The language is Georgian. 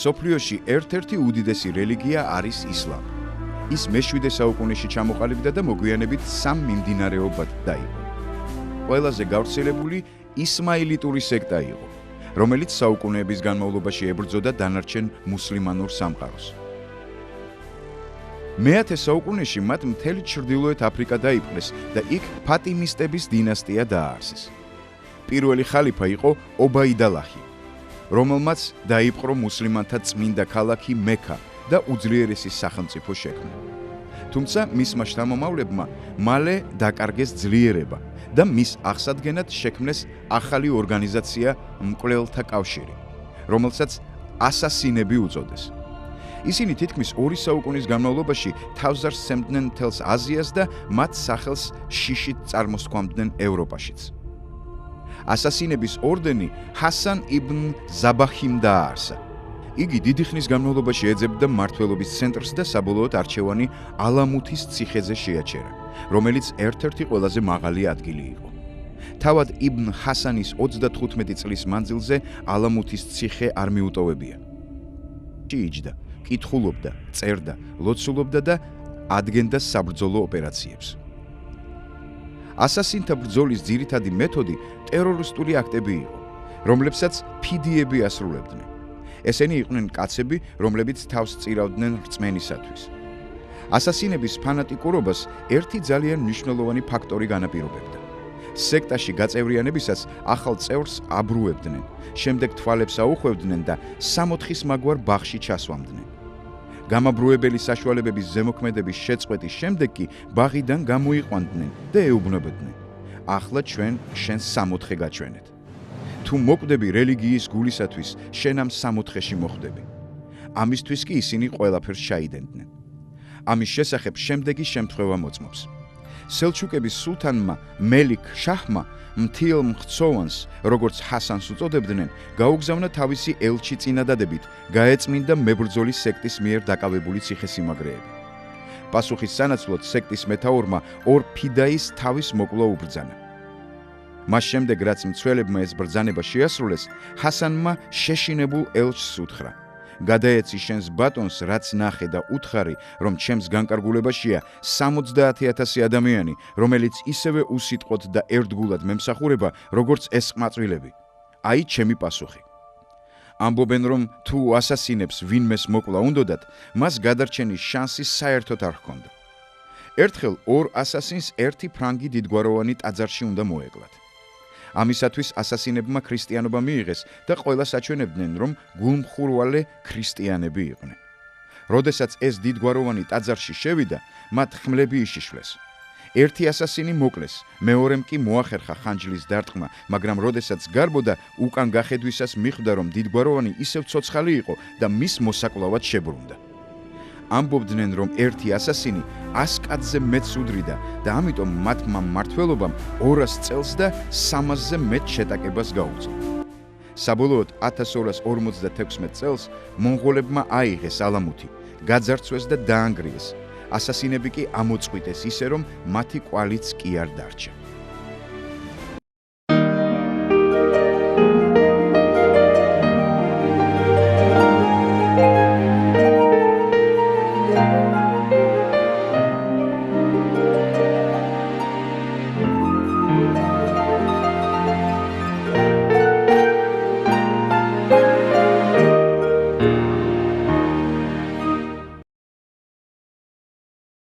მსოფლიოში ერთ-ერთი უდიდესი რელიგია არის ისლამი. ის მე-7 საუკუნეში ჩამოყალიბდა და მოგვიანებით სამ მიმდინარეობად დაიყო. ყველაზე გავრცელებული ისმაილიტური სექტა იყო, რომელიც საუკუნეების განმავლობაში ებრძოდა დანარჩენ მუსლიმანურ სამყაროს. მე-10 საუკუნეში მათ მთელი ჩრდილოეთ აფრიკა დაიპყრეს და იქ ფატიმისტების დინასტია დააარსეს. პირველი ხალიფა იყო ობაიდალაჰი, რომელმაც დაიპყრო მუსლიმანთა წმინდა ქალაქი მექა და უძლიერესი სახელმწიფო შექმნა. თუმცა მისმა შთამომავლებმა მალე დაკარგეს ძლიერება და მის აღსადგენად შექმნეს ახალი ორგანიზაცია მკვლელთა კავშირი, რომელსაც ასასინები უწოდეს. ისინი თითქმის 2 საუკუნის განმავლობაში თავს არ სცემდნენ მთელს აზიას და მათ სახელს შიშით წარმოსქვამდნენ ევროპაშიც. ასასინების ორდენი ჰასან იბნ ზაბაჰიმ დააარსა. იგი დიდი ხნის განმავლობაში ეძებდა მმართველობის ცენტრს და საბოლოოდ არჩევანი ალამუთის ციხეზე შეაჩერა, რომელიც ერთ-ერთი ყველაზე მაღალი ადგილი იყო. თავად იბნ ჰასანის 35 წლის მანძილზე ალამუთის ციხე არ მიუტოვებია. ჭიიჯდა, კითხულობდა, წერდა, ლოცულობდა და ადგენდა საბრძოლო ოპერაციებს. ასასინთა ბრძოლის ძირითადი მეთოდი ტერორისტული აქტები იყო, რომლებსაც ფიდიები ასრულებდნენ. ესენი იყვნენ კაცები, რომლებიც თავს წირავდნენ რწმენისათვის. ასასინების ფანატიკურობას ერთი ძალიან მნიშვნელოვანი ფაქტორი განაპირობებდა. სექტაში გაწევრიანებისას ახალ წევრს აბრუებდნენ, შემდეგ თვალებს აუხვევდნენ და 60 მაგვარ ბაღში ჩასვამდნენ. გამაბრუებელი საშუალებების ზემოქმედების შეწყვეტის შემდეგ კი ბაღიდან გამოიყვანდნენ და ეუბნებოდნენ: ახლა ჩვენ შენ 60 გაჩვენეთ. თუ მოკვდები რელიგიის გულისათვის, შენ ამ 60-ში მოხვდები. ამისთვის კი ისინი ყველაფერს ჩაიდენდნენ. ამის შესახებ შემდეგი შემთხვევა მოწმობს. სელჩუკების სულთანმა მელიქ შაჰმა მთიელ მხცოვანს, როგორც ჰასანს უწოდებდნენ, გაუგზავნა თავისი ელჩი წინადადებით, გაეწმინდა მებრძოლის სექტის მიერ დაკავებული ციხესიმაგრეები. პასუხის სანაცვლოდ სექტის მეთაურმა ორ ფიდაის თავის მოკლა უბრძანა. მას შემდეგ, რაც მცველებმა ეს ბრძანება შეასრულეს, ჰასანმა შეშინებულ ელჩს უთხრა: გადაეცი შენს ბატონს, რაც ნახე და უთხარი, რომ ჩემს განკარგულებაშია 70,000 ადამიანი, რომელიც ისევე უსიტყვოდ და ერთგულად მემსახურება, როგორც ეს ყმაწვილები. აი ჩემი პასუხი. ამბობენ, რომ თუ ასასინებს ვინმეს მოკლა უნდოდათ, მას გადარჩენის შანსი საერთოდ არ ჰქონდა. ერთხელ ორ ასასინს ერთი ფრანგი დიდგვაროვანი ტაძარში უნდა მოეკლათ. ამისათვის ასასინებმა ქრისტიანობა მიიღეს და ყველას აჩვენებდნენ, რომ გულმხურვალე ქრისტიანები იყვნენ. როდესაც ეს დიდგვაროვანი ტაძარში შევიდა, მათ ხმლები იშიშვლეს. ერთი ასასინი მოკლეს, მეორემ კი მოახერხა ხანჯლის დარტყმა, მაგრამ როდესაც გარბოდა, უკან გახედვისას მიხვდა, რომ დიდგვაროვანი ისევ ცოცხალი იყო და მის მოსაკლავად შებრუნდა. ამბობდნენ, რომ ერთი ასასინი 100 კაცზე მეტს უდრიდა და ამიტომ მათმა მმართველობამ 200 წელს და 300-ზე მეტ შეტაკებას გაუწია. საბოლოოდ 1256 წელს მონღოლებმა აიღეს ალამუთი, გაძარცვეს და დაანგრიეს. ასასინები კი ამოწყვიტეს ისე, რომ მათი კვალიც კი არ დარჩა.